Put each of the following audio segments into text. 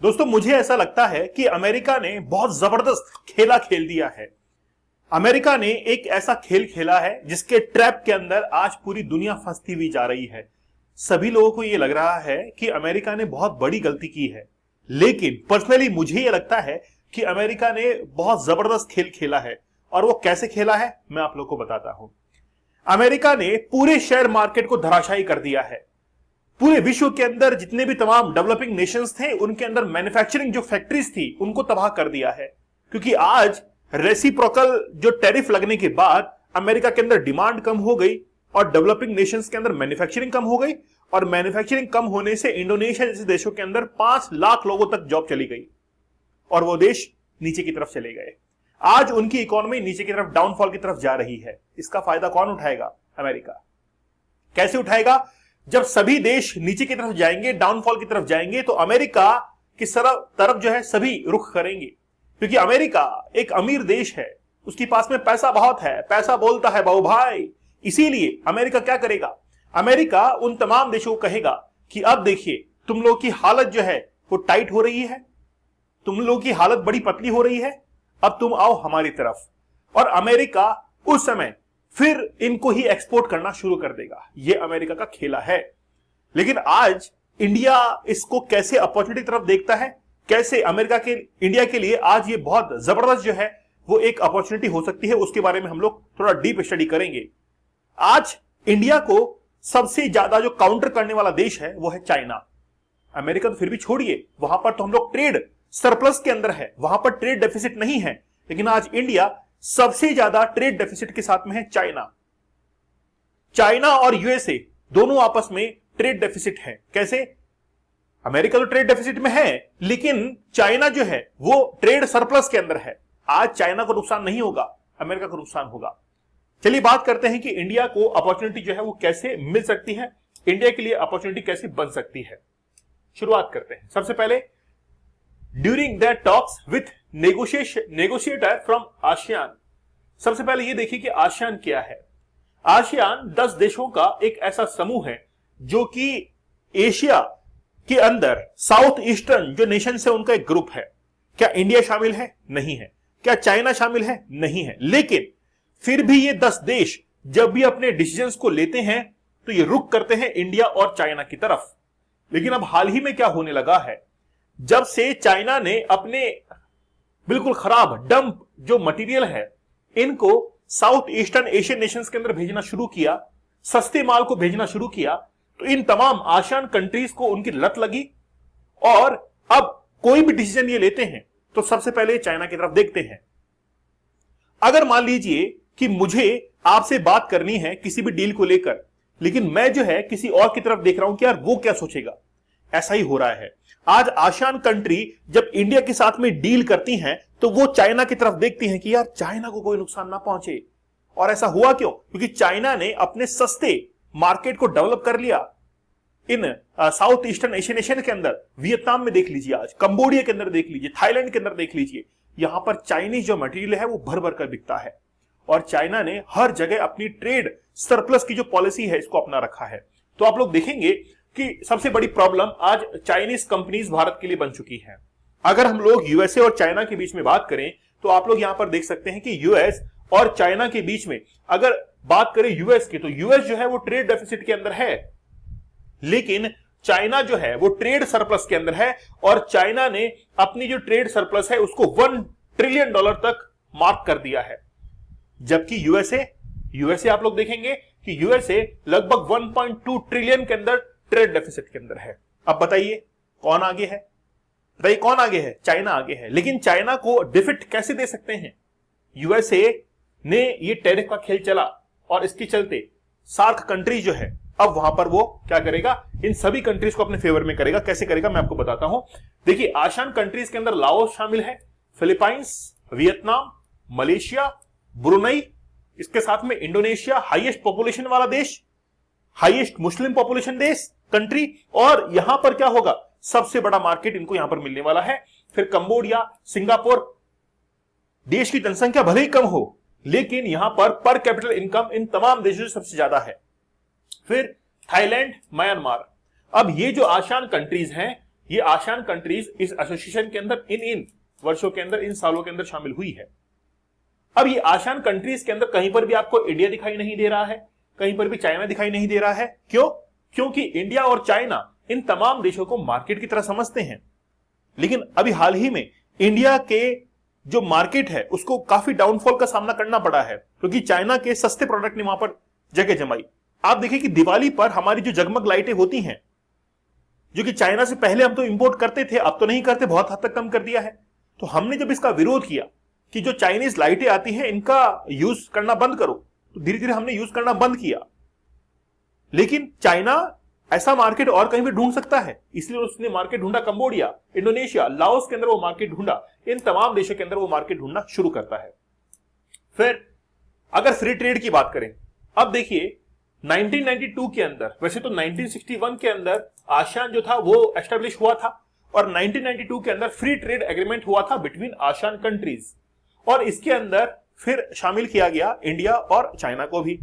दोस्तों मुझे ऐसा लगता है कि अमेरिका ने बहुत जबरदस्त खेला खेल दिया है। अमेरिका ने एक ऐसा खेल खेला है जिसके ट्रैप के अंदर आज पूरी दुनिया फंसती हुई जा रही है। सभी लोगों को यह लग रहा है कि अमेरिका ने बहुत बड़ी गलती की है, लेकिन पर्सनली मुझे यह लगता है कि अमेरिका ने बहुत जबरदस्त खेल खेला है। और वो कैसे खेला है मैं आप लोगों को बताता हूं। अमेरिका ने पूरे शेयर मार्केट को धराशायी कर दिया है। पूरे विश्व के अंदर जितने भी तमाम डेवलपिंग नेशंस थे उनके अंदर मैन्युफैक्चरिंग जो फैक्ट्रीज थी उनको तबाह कर दिया है, क्योंकि आज रेसिप्रोकल जो टैरिफ लगने के बाद अमेरिका के अंदर डिमांड कम हो गई और डेवलपिंग नेशंस के अंदर मैन्युफैक्चरिंग कम हो गई। और मैन्युफैक्चरिंग कम होने से इंडोनेशिया जैसे देशों के अंदर 5 लाख लोगों तक जॉब चली गई और वो देश नीचे की तरफ चले गए। आज उनकी इकोनॉमी नीचे की तरफ, डाउनफॉल की तरफ जा रही है। इसका फायदा कौन उठाएगा? अमेरिका। कैसे उठाएगा? जब सभी देश नीचे की तरफ जाएंगे, डाउनफॉल की तरफ जाएंगे, तो अमेरिका की तरफ जो है सभी रुख करेंगे, क्योंकि अमेरिका एक अमीर देश है, उसके पास में पैसा बहुत है, पैसा बोलता है बाबू भाई। इसीलिए अमेरिका क्या करेगा? अमेरिका उन तमाम देशों को कहेगा कि अब देखिए तुम लोगों की हालत जो है वो टाइट हो रही है, तुम लोगों की हालत बड़ी पतली हो रही है, अब तुम आओ हमारी तरफ। और अमेरिका उस समय फिर इनको ही एक्सपोर्ट करना शुरू कर देगा। यह अमेरिका का खेला है। लेकिन आज इंडिया इसको कैसे अपॉर्चुनिटी तरफ देखता है, कैसे अमेरिका के इंडिया के लिए आज ये बहुत जबरदस्त जो है वो एक अपॉर्चुनिटी हो सकती है, उसके बारे में हम लोग थोड़ा डीप स्टडी करेंगे। आज इंडिया को सबसे ज्यादा जो काउंटर करने वाला देश है वो है चाइना। अमेरिका तो फिर भी छोड़िए, वहां पर तो हम लोग ट्रेड सरप्लस के अंदर है, वहां पर ट्रेड डेफिसिट नहीं है। लेकिन आज इंडिया सबसे ज्यादा ट्रेड डेफिसिट के साथ में है चाइना। चाइना और यूएसए दोनों आपस में ट्रेड डेफिसिट है। कैसे? अमेरिका तो ट्रेड डेफिसिट में है, लेकिन चाइना जो है वो ट्रेड सरप्लस के अंदर है। आज चाइना को नुकसान नहीं होगा, अमेरिका को नुकसान होगा। चलिए बात करते हैं कि इंडिया को अपॉर्चुनिटी जो है वो कैसे मिल सकती है, इंडिया के लिए अपॉर्चुनिटी कैसे बन सकती है। शुरुआत करते हैं। सबसे पहले, during the talks with negotiator from ASEAN. सबसे पहले यह देखिए कि आसियान क्या है। आसियान 10 देशों का एक ऐसा समूह है जो कि एशिया के अंदर साउथ ईस्टर्न जो नेशन है उनका एक ग्रुप है। क्या इंडिया शामिल है? नहीं है। क्या चाइना शामिल है? नहीं है। लेकिन फिर भी ये 10 देश जब भी अपने डिसीजंस को लेते हैं तो ये रुख करते हैं इंडिया और चाइना की तरफ। लेकिन अब हाल ही में क्या होने लगा है, जब से चाइना ने अपने बिल्कुल खराब डंप जो मटेरियल है इनको साउथ ईस्टर्न एशियन नेशंस के अंदर भेजना शुरू किया, सस्ते माल को भेजना शुरू किया, तो इन तमाम आसियान कंट्रीज को उनकी लत लगी और अब कोई भी डिसीजन ये लेते हैं तो सबसे पहले चाइना की तरफ देखते हैं। अगर मान लीजिए कि मुझे आपसे बात करनी है किसी भी डील को लेकर, लेकिन मैं जो है किसी और की तरफ देख रहा हूं कि यार वो क्या सोचेगा, ऐसा ही हो रहा है। आज आसियान कंट्री जब इंडिया के साथ में डील करती हैं तो वो चाइना की तरफ देखती हैं कि यार चाइना को कोई नुकसान ना पहुंचे। और ऐसा हुआ क्यों? क्योंकि चाइना ने अपने सस्ते मार्केट को डेवलप कर लिया इन साउथ ईस्टर्न एशियन नेशन के अंदर। वियतनाम में देख लीजिए, आज कंबोडिया के अंदर देख लीजिए, थाईलैंड के अंदर देख लीजिए, यहां पर चाइनीज जो मटेरियल है वो भर भर कर बिकता है। और चाइना ने हर जगह अपनी ट्रेड सरप्लस की जो पॉलिसी है इसको अपना रखा है। तो आप लोग देखेंगे कि सबसे बड़ी प्रॉब्लम आज चाइनीज कंपनीज भारत के लिए बन चुकी है। अगर हम लोग यूएसए और चाइना के बीच में बात करें तो आप लोग यहां पर देख सकते हैं कि यूएस और चाइना के बीच में अगर बात करें यूएस की, तो यूएस जो है वो ट्रेड डेफिसिट के अंदर है, लेकिन चाइना जो है वो ट्रेड सरप्लस के अंदर है। और चाइना ने अपनी जो ट्रेड सरप्लस है उसको $1 ट्रिलियन तक मार्क कर दिया है। जबकि यूएसए आप लोग देखेंगे कि यूएसए लगभग 1.2 ट्रिलियन के अंदर ट्रेड डेफिसिट के अंदर है। अब बताइए कौन आगे है? बताइए कौन आगे है? चाइना आगे है। लेकिन चाइना को डिफिट कैसे दे सकते हैं? यूएसए ने ये टैरिफ का खेल चला और इसके चलते सार्क कंट्री जो है अब वहां पर वो क्या करेगा, इन सभी कंट्रीज को अपने फेवर में करेगा। कैसे करेगा मैं आपको बताता हूं। देखिए आसियान कंट्रीज के अंदर लाओस शामिल है, फिलीपाइंस, वियतनाम, मलेशिया, ब्रुनई, इसके साथ में इंडोनेशिया, हाईएस्ट पॉपुलेशन वाला देश, हाईएस्ट मुस्लिम पॉपुलेशन देश कंट्री। और यहां पर क्या होगा, सबसे बड़ा मार्केट इनको यहां पर मिलने वाला है। फिर कंबोडिया, सिंगापुर, देश की जनसंख्या भले ही कम हो लेकिन यहां पर कैपिटल इनकम इन तमाम देशों से सबसे ज्यादा है। फिर थाईलैंड, म्यांमार। अब ये जो आसियान कंट्रीज हैं ये आसियान कंट्रीज इस एसोसिएशन के अंदर इन वर्षों के अंदर, इन सालों के अंदर शामिल हुई है। अब ये आसियान कंट्रीज के अंदर कहीं पर भी आपको इंडिया दिखाई नहीं दे रहा है, कहीं पर भी चाइना दिखाई नहीं दे रहा है। क्यों? क्योंकि इंडिया और चाइना इन तमाम देशों को मार्केट की तरह समझते हैं। लेकिन अभी हाल ही में इंडिया के जो मार्केट है उसको काफी डाउनफॉल का सामना करना पड़ा है, क्योंकि चाइना के सस्ते प्रोडक्ट ने वहां पर जगह जमाई। आप देखिए कि दिवाली पर हमारी जो जगमग लाइटें होती हैं, जो कि चाइना से पहले हम तो इंपोर्ट करते थे, अब तो नहीं करते, बहुत हद तक कम कर दिया है। तो हमने जब इसका विरोध किया कि जो चाइनीज लाइटें आती हैं इनका यूज करना बंद करो, तो धीरे धीरे हमने यूज करना बंद किया। लेकिन चाइना ऐसा मार्केट और कहीं भी ढूंढ सकता है, इसलिए उसने मार्केट ढूंढा कंबोडिया, इंडोनेशिया, लाओस के अंदर वो मार्केट ढूंढा। इन तमाम देशों के अंदर वो मार्केट ढूंढना शुरू करता है। फिर अगर फ्री ट्रेड की बात करें, अब देखिए 1992 के अंदर, वैसे तो 1961 के अंदर आसियान जो था वो एस्टेब्लिश हुआ था, और 1992 के अंदर फ्री ट्रेड एग्रीमेंट हुआ था बिटवीन आसियान कंट्रीज, और इसके अंदर फिर शामिल किया गया इंडिया और चाइना को भी।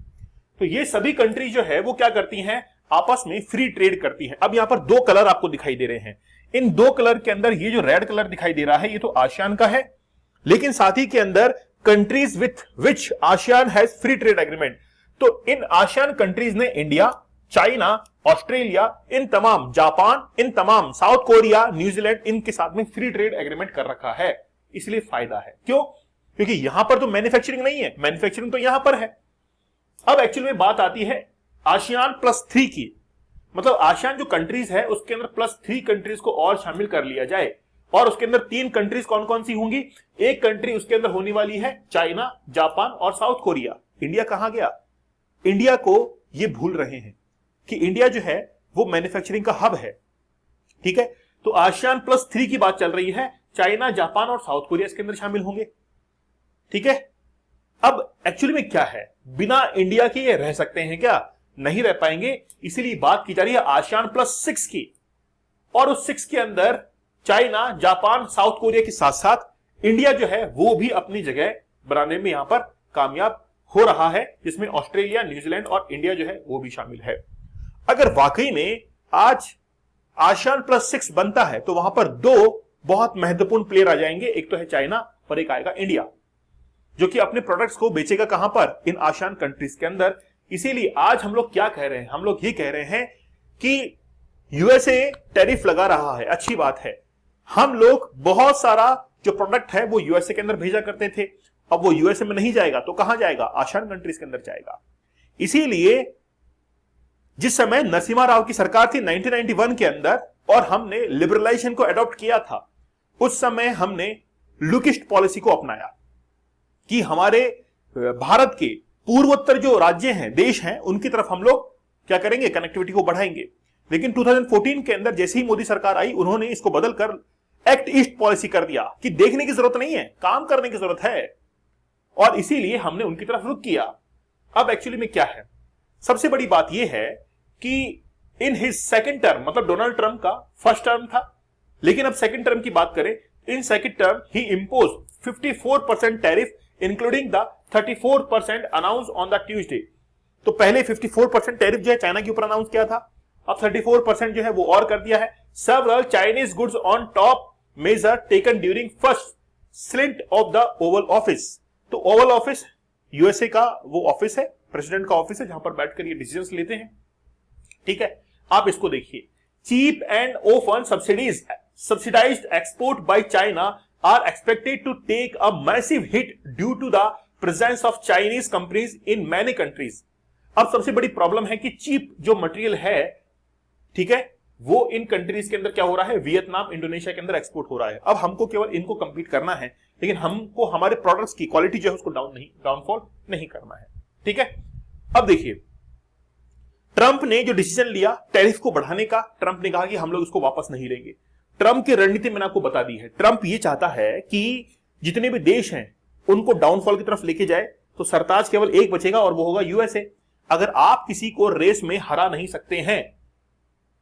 तो ये सभी कंट्री जो है वो क्या करती हैं, आपस में फ्री ट्रेड करती हैं। अब यहां पर दो कलर आपको दिखाई दे रहे हैं। इन दो कलर के अंदर ये जो रेड कलर दिखाई दे रहा है ये तो आसियान का है, लेकिन साथ ही के अंदर countries with which ASEAN has free trade agreement. तो इन आसियान कंट्रीज ने इंडिया, चाइना, ऑस्ट्रेलिया, इन तमाम, जापान, इन तमाम, साउथ कोरिया, न्यूजीलैंड, इनके साथ में फ्री ट्रेड एग्रीमेंट कर रखा है। इसलिए फायदा है। क्यों? क्योंकि यहां पर तो मैन्युफैक्चरिंग नहीं है, मैन्युफैक्चरिंग तो यहां पर है। अब एक्चुअली में बात आती है आसियान +3 की, मतलब आसियान जो कंट्रीज है उसके अंदर +3 कंट्रीज को और शामिल कर लिया जाए, और उसके अंदर 3 कंट्रीज कौन कौन सी होंगी? एक कंट्री उसके अंदर होने वाली है चाइना, जापान और साउथ कोरिया। इंडिया कहां गया? इंडिया को ये भूल रहे हैं कि इंडिया जो है वो मैन्युफैक्चरिंग का हब है। ठीक है, तो आसियान +3 की बात चल रही है, चाइना, जापान और साउथ कोरिया इसके अंदर शामिल होंगे। ठीक है, अब एक्चुअली में क्या है, बिना इंडिया के ये रह सकते हैं क्या? नहीं रह पाएंगे। इसीलिए बात की जा रही है आसियान +6 की, और उस 6 के अंदर चाइना, जापान, साउथ कोरिया के साथ साथ इंडिया जो है वो भी अपनी जगह बनाने में यहां पर कामयाब हो रहा है, जिसमें ऑस्ट्रेलिया, न्यूजीलैंड और इंडिया जो है वो भी शामिल है। अगर वाकई में आज आसियान +6 बनता है तो वहां पर दो बहुत महत्वपूर्ण प्लेयर आ जाएंगे, एक तो है चाइना और एक आएगा इंडिया, जो कि अपने प्रोडक्ट्स को बेचेगा कहां पर? इन आसियान कंट्रीज के अंदर। इसीलिए आज हम लोग क्या कह रहे हैं, हम लोग ये कह रहे हैं कि यूएसए टैरिफ लगा रहा है, अच्छी बात है। हम लोग बहुत सारा जो प्रोडक्ट है वो यूएसए के अंदर भेजा करते थे, अब वो यूएसए में नहीं जाएगा तो कहां जाएगा? आसियान कंट्रीज के अंदर जाएगा। इसीलिए जिस समय नरसिम्हा राव की सरकार थी 1991 के अंदर, और हमने लिबरलाइजेशन को अडॉप्ट किया था, उस समय हमने लुकिस्ट पॉलिसी को अपनाया कि हमारे भारत के पूर्वोत्तर जो राज्य हैं, देश हैं, उनकी तरफ हम लोग क्या करेंगे? कनेक्टिविटी को बढ़ाएंगे। लेकिन 2014 के अंदर जैसे ही मोदी सरकार आई, उन्होंने इसको बदलकर एक्ट ईस्ट पॉलिसी कर दिया कि देखने की जरूरत नहीं है, काम करने की जरूरत है, और इसीलिए हमने उनकी तरफ रुख किया। अब एक्चुअली में क्या है, सबसे बड़ी बात यह है कि इन हिज सेकंड टर्म, मतलब डोनाल्ड ट्रंप का फर्स्ट टर्म था, लेकिन अब सेकंड टर्म की बात करें, in second term he impose 54% tariff including the 34% announce on the Tuesday. तो पहले 54% टैरिफ जो है चाइना के ऊपर अनाउंस किया था, अब 34% जो है वो और कर दिया है। Several Chinese goods on top major taken during first stint of the Oval office. तो ओवल ऑफिस यूएसए का वो ऑफिस है, प्रेसिडेंट का ऑफिस है, जहां पर बैठकर ये डिसीजंस लेते हैं। ठीक है, आप इसको देखिए, cheap and often subsidised export by China are expected to take a massive hit due to the presence of Chinese companies in many countries। अब सबसे बड़ी प्रॉब्लम है कि चीप जो मटेरियल है, ठीक है, वो इन कंट्रीज के अंदर क्या हो रहा है? वियतनाम, इंडोनेशिया के अंदर एक्सपोर्ट हो रहा है। अब हमको केवल इनको कंपीट करना है, लेकिन हमको हमारे प्रोडक्ट्स की क्वालिटी जो है उसको डाउनफॉल नहीं करना है। ठीक है, अब देखिए, ट्रंप ने जो डिसीजन लिया टैरिफ को बढ़ाने का, ट्रंप ने कहा कि हम लोग इसको वापस नहीं लेंगे। ट्रंप की रणनीति मैंने आपको बता दी है। ट्रंप ये चाहता है कि जितने भी देश हैं उनको डाउनफॉल की तरफ लेके जाए, तो सरताज केवल एक बचेगा और वो होगा यूएसए। अगर आप किसी को रेस में हरा नहीं सकते हैं,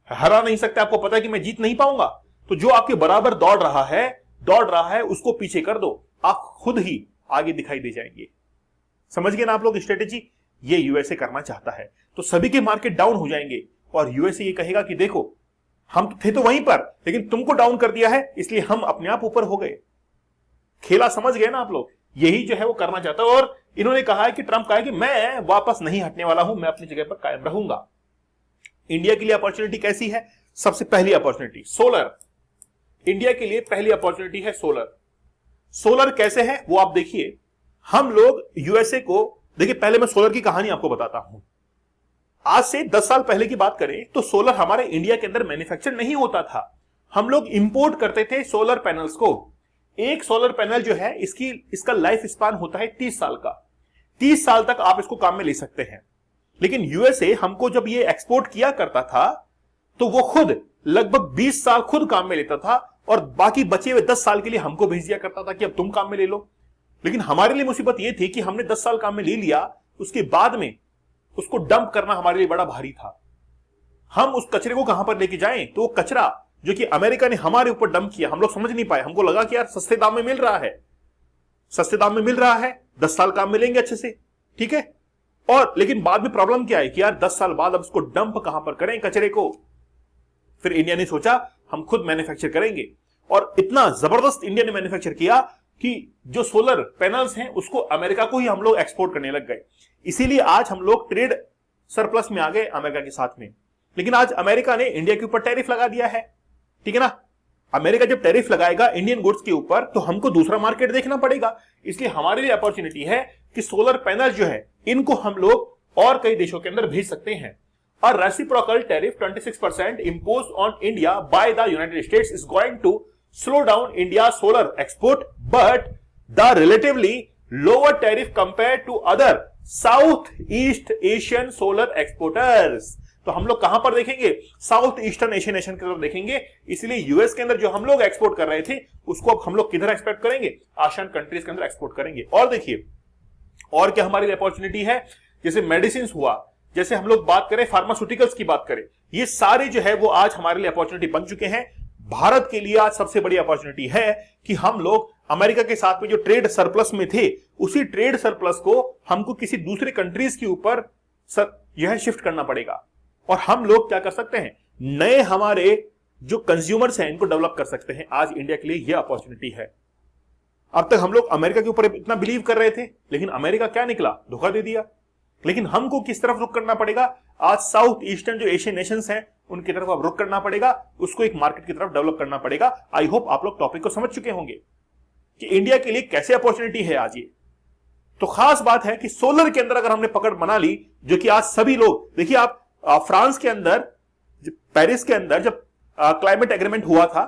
आपको पता है कि मैं जीत नहीं पाऊंगा, तो जो आपके बराबर दौड़ रहा है उसको पीछे कर दो, आप खुद ही आगे दिखाई दे जाएंगे। समझ गए ना आप लोग स्ट्रेटेजी? ये यूएसए करना चाहता है, तो सभी के मार्केट डाउन हो जाएंगे और यूएसए ये कहेगा कि देखो हम थे तो वहीं पर, लेकिन तुमको डाउन कर दिया है, इसलिए हम अपने आप ऊपर हो गए। खेला समझ गए ना आप लोग? यही जो है वो करना चाहता है। और इन्होंने कहा है कि ट्रंप कहा है कि मैं वापस नहीं हटने वाला हूं, मैं अपनी जगह पर कायम रहूंगा। इंडिया के लिए अपॉर्चुनिटी कैसी है? सबसे पहली अपॉर्चुनिटी सोलर। इंडिया के लिए पहली अपॉर्चुनिटी है सोलर। सोलर कैसे है वो आप देखिए। हम लोग यूएसए को देखिए, पहले मैं सोलर की कहानी आपको बताता हूं। आज से 10 साल पहले की बात करें तो सोलर हमारे इंडिया के अंदर मैन्युफैक्चर नहीं होता था। हम लोग इंपोर्ट करते थे सोलर पैनल्स को। एक सोलर पैनल जो है इसका लाइफ स्पान होता है 30 साल का। 30 साल तक आप इसको काम में ले सकते हैं। लेकिन यूएसए हमको जब ये एक्सपोर्ट किया करता था तो वो खुद लगभग 20 साल खुद काम में लेता था और बाकी बचे हुए 10 साल के लिए हमको भेज दिया करता था कि अब तुम काम में ले लो। लेकिन हमारे लिए मुसीबत ये थी कि हमने 10 साल काम में ले लिया, उसके बाद में उसको डंप करना हमारे लिए बड़ा भारी था। हम उस कचरे को कहां पर लेके जाएं? तो वो कचरा जो कि अमेरिका ने हमारे ऊपर डंप किया, हम लोग समझ नहीं पाए। हमको लगा कि यार सस्ते दाम में मिल रहा है, सस्ते दाम में मिल रहा है, 10 साल काम मिलेंगे अच्छे से, ठीक है। और लेकिन बाद में प्रॉब्लम क्या है कि यार 10 साल बाद अब उसको डंप कहां पर करें कचरे को? फिर इंडिया ने सोचा हम खुद मैन्युफैक्चर करेंगे, और इतना जबरदस्त इंडिया ने मैन्युफैक्चर किया कि जो सोलर पैनल्स हैं उसको अमेरिका को ही हम लोग एक्सपोर्ट करने लग गए। इसीलिए आज हम लोग ट्रेड सरप्लस में आ गए अमेरिका के साथ में। लेकिन आज अमेरिका ने इंडिया के ऊपर टैरिफ लगा दिया है, ठीक है ना। अमेरिका जब टैरिफ लगाएगा इंडियन गुड्स के ऊपर तो हमको दूसरा मार्केट देखना पड़ेगा। इसलिए हमारे लिए अपॉर्चुनिटी है कि सोलर पैनल जो है इनको हम लोग और कई देशों के अंदर भेज सकते हैं। और reciprocal tariff 26% imposed on India by the United States is going to slow down India's solar export, but the relatively lower tariff compared to other Southeast Asian solar exporters। तो हम लोग कहां पर देखेंगे? साउथ ईस्टर्न एशियन नेशन की तरफ देखेंगे। इसलिए यूएस के अंदर जो हम लोग एक्सपोर्ट कर रहे थे उसको अब हम लोग किधर एक्सपोर्ट करेंगे? आसियान कंट्रीज के अंदर एक्सपोर्ट करेंगे। और देखिए और क्या हमारी अपॉर्चुनिटी है, जैसे मेडिसिन हुआ, जैसे हम लोग बात करें फार्मास्यूटिकल्स की बात करें, ये सारे जो है वो आज हमारे लिए अपॉर्चुनिटी बन चुके हैं। भारत के लिए आज सबसे बड़ी अपॉर्चुनिटी है कि हम लोग अमेरिका के साथ में जो ट्रेड सरप्लस में थे उसी ट्रेड सरप्लस को हमको किसी दूसरे कंट्रीज के ऊपर यह शिफ्ट करना पड़ेगा। और हम लोग क्या कर सकते हैं? नए हमारे जो कंज्यूमर्स हैं इनको डेवलप कर सकते हैं। आज इंडिया के लिए यह अपॉर्चुनिटी है। अब तक हम लोग अमेरिका के ऊपर इतना बिलीव कर रहे थे, लेकिन अमेरिका क्या निकला? धोखा दे दिया। लेकिन हमको किस तरफ रुख करना पड़ेगा? आज साउथ ईस्टर्न जो एशियन नेशंस हैं उनकी तरफ अब रुख करना पड़ेगा, उसको एक मार्केट की तरफ डेवलप करना पड़ेगा। आई होप आप लोग टॉपिक को समझ चुके होंगे कि इंडिया के लिए कैसे अपॉर्चुनिटी है आज ये। तो खास बात है कि सोलर के अंदर अगर हमने पकड़ बना ली, जो कि आज सभी लोग देखिए, आप फ्रांस के अंदर, पेरिस के अंदर जब क्लाइमेट एग्रीमेंट हुआ था,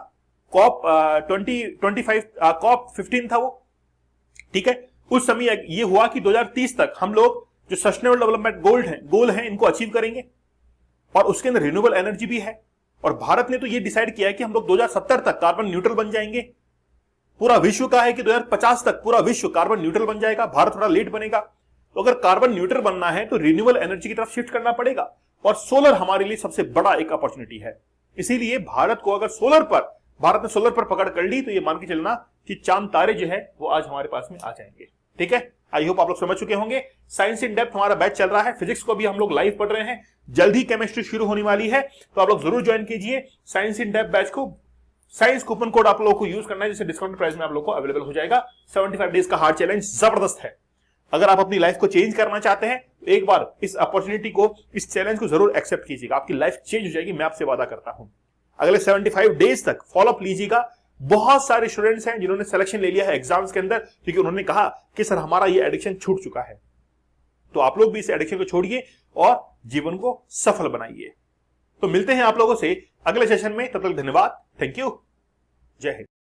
कॉप 2025 कॉप 15 था वो, ठीक है। उस समय ये हुआ कि 2030 तक हम लोग जो सस्टेनेबल डेवलपमेंट गोल हैं इनको अचीव करेंगे, और उसके अंदर रिन्यूएबल एनर्जी भी है। और भारत ने तो ये डिसाइड किया है कि हम लोग 2070 तक कार्बन न्यूट्रल बन जाएंगे। पूरा विश्व का है कि 2050 तक पूरा विश्व कार्बन न्यूट्रल बन जाएगा। भारत थोड़ा लेट बनेगा। तो अगर कार्बन न्यूट्रल बनना है तो रिन्यूएबल एनर्जी की तरफ शिफ्ट करना पड़ेगा, और सोलर हमारे लिए सबसे बड़ा एक अपॉर्चुनिटी है। इसीलिए भारत ने सोलर पर पकड़ कर ली तो ये मान के चलना कि चांद तारे जो है वो आज हमारे पास में आ जाएंगे, ठीक है। आई होप आप लोग समझ चुके होंगे। साइंस इन डेप्थ हमारा बैच चल रहा है, फिजिक्स को भी हम लोग लाइव पढ़ रहे हैं, जल्द ही केमिस्ट्री शुरू होने वाली है, तो आप लोग जरूर ज्वाइन कीजिए साइंस इन डेप्थ बैच को। साइंस कूपन कोड आप लोगों को यूज करना है, जिससे डिस्काउंट प्राइस में आप लोग को अवेलेबल हो जाएगा। 75 डेज का हार्ड चैलेंज जबरदस्त है। अगर आप अपनी लाइफ को चेंज करना चाहते हैं तो एक बार इस अपॉर्चुनिटी को, इस चैलेंज को जरूर एक्सेप्ट कीजिएगा। आपकी लाइफ चेंज हो जाएगी, मैं आपसे वादा करता हूं। अगले 75 डेज तक फॉलोअप लीजिएगा। बहुत सारे स्टूडेंट्स हैं जिन्होंने सिलेक्शन ले लिया है एग्जाम्स के अंदर, क्योंकि उन्होंने कहा कि सर हमारा ये एडिक्शन छूट चुका है। तो आप लोग भी इस एडिक्शन को छोड़िए और जीवन को सफल बनाइए। तो मिलते हैं आप लोगों से अगले सेशन में, तब तक धन्यवाद, थैंक यू, जय हिंद।